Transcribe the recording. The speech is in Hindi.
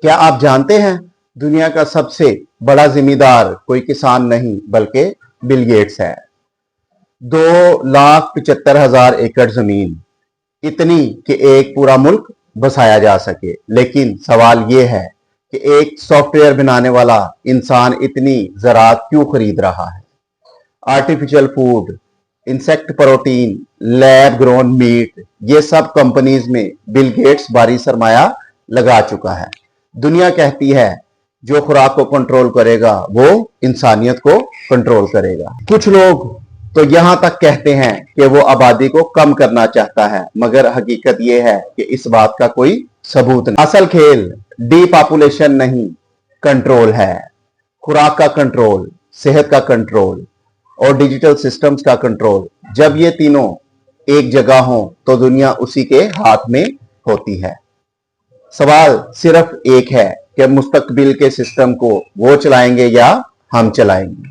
क्या आप जानते हैं दुनिया का सबसे बड़ा जिम्मेदार कोई किसान नहीं बल्कि बिल गेट्स है। 2,75,000 एकड़ जमीन, इतनी कि एक पूरा मुल्क बसाया जा सके। लेकिन सवाल यह है कि एक सॉफ्टवेयर बनाने वाला इंसान इतनी ज़राअत क्यों खरीद रहा है। Artificial food, insect protein, lab grown meat, ये सब कंपनीज में बिल गेट्स भारी सरमाया लगा चुका है। दुनिया कहती है जो खुराक को कंट्रोल करेगा वो इंसानियत को कंट्रोल करेगा। कुछ लोग तो यहां तक कहते हैं कि वो आबादी को कम करना चाहता है, मगर हकीकत यह है कि इस बात का कोई सबूत नहीं। असल खेल डीपॉपुलेशन नहीं, कंट्रोल है। खुराक का कंट्रोल, सेहत का कंट्रोल और डिजिटल सिस्टम्स का कंट्रोल। जब ये तीनों एक जगह हो तो दुनिया उसी के हाथ में होती है। सवाल सिर्फ एक है कि मुस्तकबिल के सिस्टम को वो चलाएंगे या हम चलाएंगे।